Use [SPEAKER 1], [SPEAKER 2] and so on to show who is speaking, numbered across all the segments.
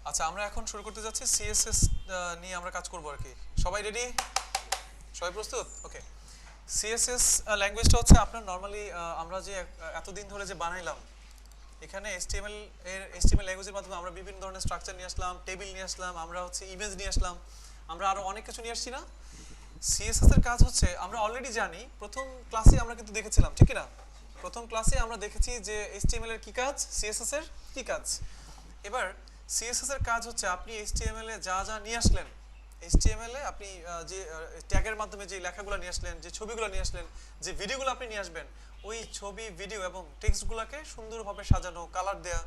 [SPEAKER 1] আচ্ছা, আমরা এখন শুরু করতে যাচ্ছি সিএসএস নিয়ে আমরা কাজ করব আর কি। সবাই রেডি? সবাই প্রস্তুত? ওকে। সিএসএস ল্যাঙ্গুয়েজটা হচ্ছে আপনার নরমালি আমরা যে এতদিন ধরে যে বানাইলাম, এখানে এইচটিএমএল ল্যাঙ্গুয়েজের মাধ্যমে আমরা বিভিন্ন ধরনের স্ট্রাকচার নিয়ে আসলাম, টেবিল নিয়ে আসলাম, আমরা হচ্ছে ইমেজ নিয়ে আসলাম, আমরা আরো অনেক কিছু নিয়ে আসছি না? সিএসএস এর কাজ হচ্ছে আমরা অলরেডি জানি, প্রথম ক্লাসে আমরা কিন্তু দেখেছিলাম, ঠিক কি না? প্রথম ক্লাসে আমরা দেখেছি যে এইচটিএমএল এর কি কাজ, সিএসএস এর কি কাজ। এবার সিএসএস এর কাজ হচ্ছে আপনি এইচটিএমএল এ যা যা নিয়ে আসলেন, এইচটিএমএল এ আপনি যে ট্যাগের মাধ্যমে যে লেখাগুলো নিয়ে আসলেন, যে ছবিগুলো নিয়ে আসলেন, যে ভিডিওগুলো আপনি নিয়ে আসবেন, ওই ছবি, ভিডিও এবং টেক্সটগুলোকে সুন্দরভাবে সাজানো, কালার দেয়া,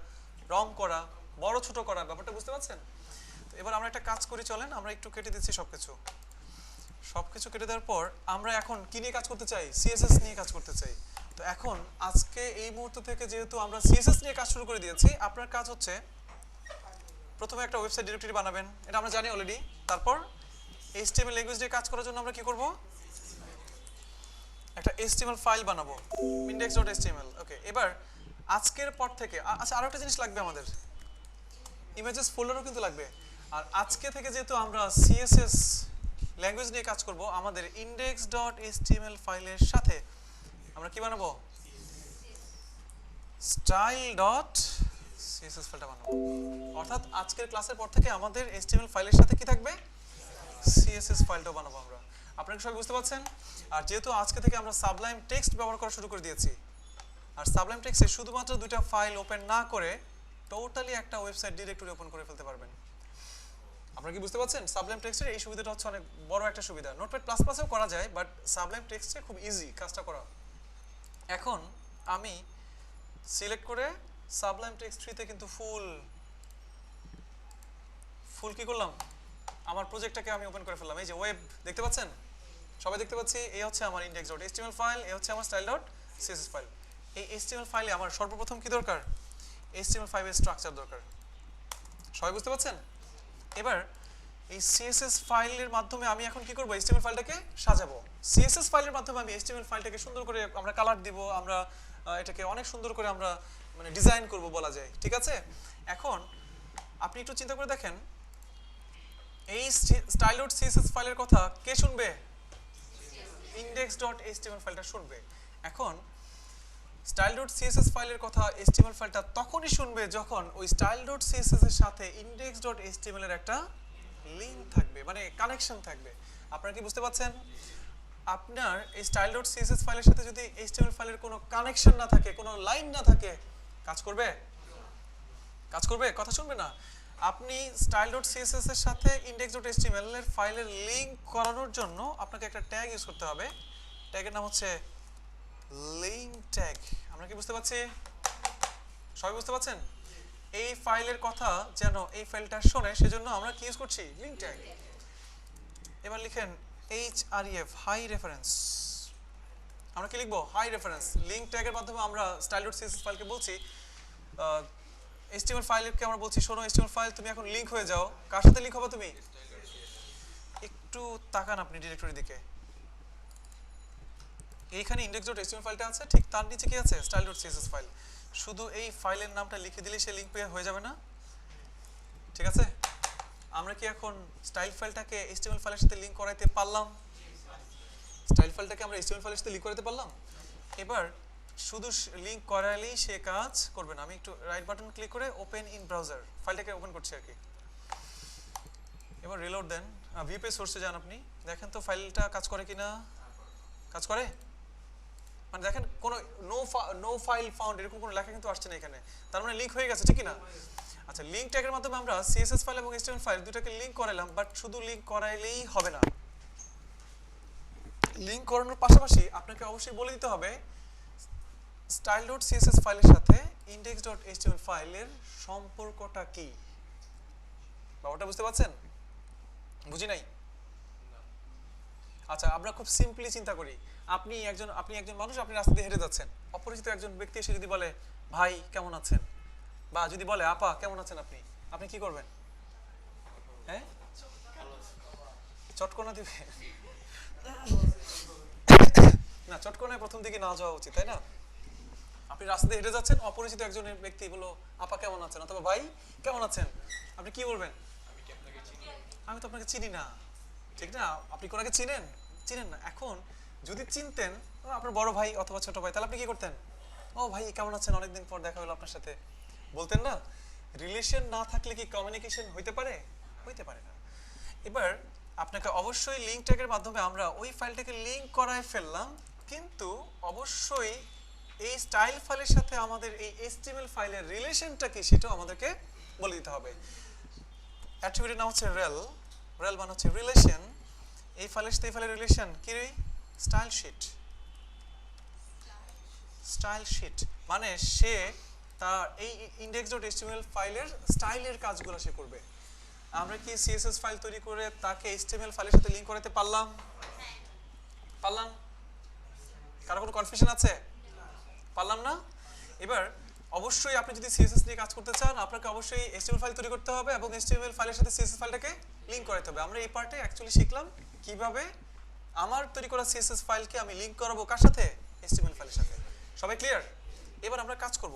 [SPEAKER 1] রং করা, বড় ছোট করা, ব্যাপারটা বুঝতে পারছেন? তো এবার আমরা একটা কাজ করি, চলেন আমরা একটু কেটে দিচ্ছি সবকিছু কেটে দেওয়ার পর আমরা এখন কি নিয়ে কাজ করতে চাই? সিএসএস নিয়ে কাজ করতে চাই। তো এখন আজকে এই মুহূর্ত থেকে যেহেতু আমরা সিএসএস নিয়ে কাজ শুরু করে দিয়েছি, আপনার কাজ হচ্ছে প্রথমে একটা ওয়েবসাইট ডিরেক্টরি বানাবেন, এটা আমরা জানি অলরেডি। তারপর এইচটিএমএল ল্যাঙ্গুয়েজ দিয়ে কাজ করার জন্য আমরা কি করব? একটা এইচটিএমএল ফাইল বানাবো, index.html। ওকে, এবার আজকের পর থেকে আচ্ছা আরো একটা জিনিস লাগবে আমাদের, ইমেজেস ফোল্ডারও কিন্তু লাগবে। আর আজকে থেকে যেহেতু আমরা সিএসএস ল্যাঙ্গুয়েজ নিয়ে কাজ করব, আমাদের index.html ফাইলের সাথে আমরা কি বানাবো? style.css ফাইলটা বানাবো। অর্থাৎ আজকের ক্লাসের পর থেকে আমাদের html ফাইলের সাথে কি থাকবে? css ফাইলটাও বানাবো আমরা। আপনারা সবাই বুঝতে পারছেন? আর যেহেতু আজকে থেকে আমরা সাবলাইম টেক্সট ব্যবহার করা শুরু করে দিয়েছি, আর সাবলাইম টেক্সটে শুধুমাত্র দুইটা ফাইল ওপেন না করে টোটালি একটা ওয়েবসাইট ডিরেক্টরি ওপেন করে ফেলতে পারবেন। আপনারা কি বুঝতে পারছেন? সাবলাইম টেক্সটের এই সুবিধাটা হচ্ছে অনেক বড় একটা সুবিধা। নোটপ্যাড প্লাস প্লাসেও করা যায়, বাট সাবলাইম টেক্সটে খুব ইজি কাজটা করা। এখন আমি সিলেক্ট করে সাবলাইম টেক্সট 3 তে কিন্তু ফুল কি করলাম, আমার প্রজেক্টটাকে আমি ওপেন করে ফেললাম। এই যে ওয়েব দেখতে পাচ্ছেন, সবাই দেখতে পাচ্ছি। এই হচ্ছে আমার index.html ফাইল, এই হচ্ছে আমার style.css ফাইল। এই html ফাইলে আমার সর্বপ্রথম কি দরকার? html5 এর স্ট্রাকচার দরকার। সবাই বুঝতে পারছেন? এবার এই css ফাইলের মাধ্যমে আমি এখন কি করব? html ফাইলটাকে সাজাবো। css ফাইলের মাধ্যমে আমি html ফাইলটাকে সুন্দর করে আমরা কালার দিব, আমরা এটাকে অনেক সুন্দর করে আমরা মানে ডিজাইন করব বলা যায়, ঠিক আছে? এখন আপনি একটু চিন্তা করে দেখেন, এই style.css ফাইলের কথা কে শুনবে? index.html ফাইলটা শুনবে। এখন style.css ফাইলের কথা html ফাইলটা তখনই শুনবে যখন ওই style.css এর সাথে index.html এর একটা লিংক থাকবে, মানে কানেকশন থাকবে। আপনারা কি বুঝতে পারছেন? আপনার এই style.css ফাইলের সাথে যদি html ফাইলের কোনো কানেকশন না থাকে, কোনো লাইন না থাকে, কাজ করবে? কথা শুনবে না। আপনি style.css এর সাথে index.html এর ফাইলের লিংক করানোর জন্য আপনাকে একটা ট্যাগ ইউজ করতে হবে। ট্যাগের নাম হচ্ছে লিংক ট্যাগ। আমরা কি বুঝতে পারছি? সবাই বুঝতে পারছেন? এই ফাইলের কথা যেন এই ফাইলটা শোনে, সেজন্য আমরা কি ইউজ করছি? Link tag. এবার লিখেন href, হাই রেফারেন্স। আমরা কি লিখবো? High reference. লিংক ট্যাগের মাধ্যমে আমরা style.css ফাইলকে বলছি, html ফাইলকে আমরা বলছি, শোনো html ফাইল তুমি এখন লিংক হয়ে যাও। কার সাথে লিংক হবে তুমি? একটু তাকান আপনি ডিরেক্টরির দিকে। এইখানে index.html ফাইলটা আছে, ঠিক তার নিচে কি আছে? style.css file. শুধু এই ফাইলের নামটা লিখে দিলে সে লিংক পেয়ে হয়ে যাবে না? ঠিক আছে? আমরা কি এখন স্টাইল ফাইলটাকে html ফাইলের সাথে লিংক করাইতে পারলাম? স্টাইল ফাইলটাকে আমরা html ফাইলের সাথে লিংক করাইতে পারলাম। এবার শুধু লিংক করাইলেই সে কাজ করবে না। আমি একটু রাইট বাটন ক্লিক করে ওপেন ইন ব্রাউজার, ফাইলটাকে ওপেন করছি আর কি। এবার রিলোড দেন, ভিউ পেজ সোর্সে যান, আপনি দেখেন তো ফাইলটা কাজ করে কিনা। কাজ করে? মানে দেখেন কোনো নো ফাইল ফাউন্ড এরকম কোনো লেখা কিন্তু আসছে না এখানে, তার মানে লিংক হয়ে গেছে, ঠিক কি না? আচ্ছা, লিংক ট্যাগের মাধ্যমে আমরা css ফাইল এবং html ফাইল দুটাকে লিংক করাইলাম, বাট শুধু লিংক করাইলেই হবে না। লিংক করানোর পাশাপাশি আপনাকে অবশ্যই বলে দিতে হবে style.css ফাইলের সাথে index.html ফাইলের সম্পর্কটা কি। ব্যাপারটা বুঝতে পারছেন? বুঝি নাই? আচ্ছা, আমরা খুব সিম্পলি চিন্তা করি। আপনি একজন মানুষ, আপনি রাস্তা দিয়ে হেঁটে যাচ্ছেন, অপরিচিত একজন ব্যক্তি এসে যদি বলে ভাই কেমন আছেন, বা যদি বলে আপা কেমন আছেন, আপনি কি করবেন? হ্যাঁ, চটকনা দিবে না? চটকনায় প্রথম দিকে না যাওয়া উচিত, তাই না? আপনি রাস্তা দিয়ে হেঁটে যাচ্ছেন, অপরিচিত একজন ব্যক্তি বললো আপা কেমন আছেন অথবা ভাই কেমন আছেন, আপনি কি বলবেন? আমি তো আপনাকে চিনি না, ঠিক না? আপনি কোনাকে চিনেন? চিনেন না। এখন যদি চিনতেন আপনার বড় ভাই অথবা ছোট ভাই, তাহলে আপনি কি করতেন? ও ভাই কেমন আছেন, অনেকদিন পর দেখা হলো আপনার সাথে, বলতেন না? রিলেশন না থাকলে কি কমিউনিকেশন হইতে পারে? হইতে পারে না। এবার আপনাকে অবশ্যই লিঙ্ক ট্যাগের মাধ্যমে আমরা ওই ফাইলটাকে লিঙ্ক করায় ফেললাম, কিন্তু অবশ্যই এই স্টাইল ফাইলের সাথে আমাদের এই HTML ফাইলের রিলেশনটা কি সেটাও আমাদেরকে বলে দিতে হবে। অ্যাট্রিবিউটের নাম হচ্ছে রেল, রেল মানে হচ্ছে রিলেশন। এই ফাইলের সাথে এই ফাইলের রিলেশন কি রে? Style sheet. স্টাইল শিট মানে সে তার এই index.html ফাইলের স্টাইলের কাজগুলো সে করবে। আমরা কি CSS ফাইল তৈরি করে তাকে HTML ফাইলের সাথে লিংক করাতে পারলাম? পারলাম? কারো কোনো কনফিউশন আছে? পারলাম না? এবার অবশ্যই আপনি যদি CSS নিয়ে কাজ করতে চান, আপনাকে অবশ্যই HTML ফাইল তৈরি করতে হবে এবং HTML ফাইলের সাথে CSS ফাইলটাকে লিংক করাতে হবে। আমরা এই পার্টে অ্যাকচুয়ালি শিখলাম কিভাবে আমার তৈরি করা CSS ফাইলকে আমি লিংক করাবো কার সাথে? HTML ফাইলের সাথে। সবাই ক্লিয়ার? এবার আমরা কাজ করব।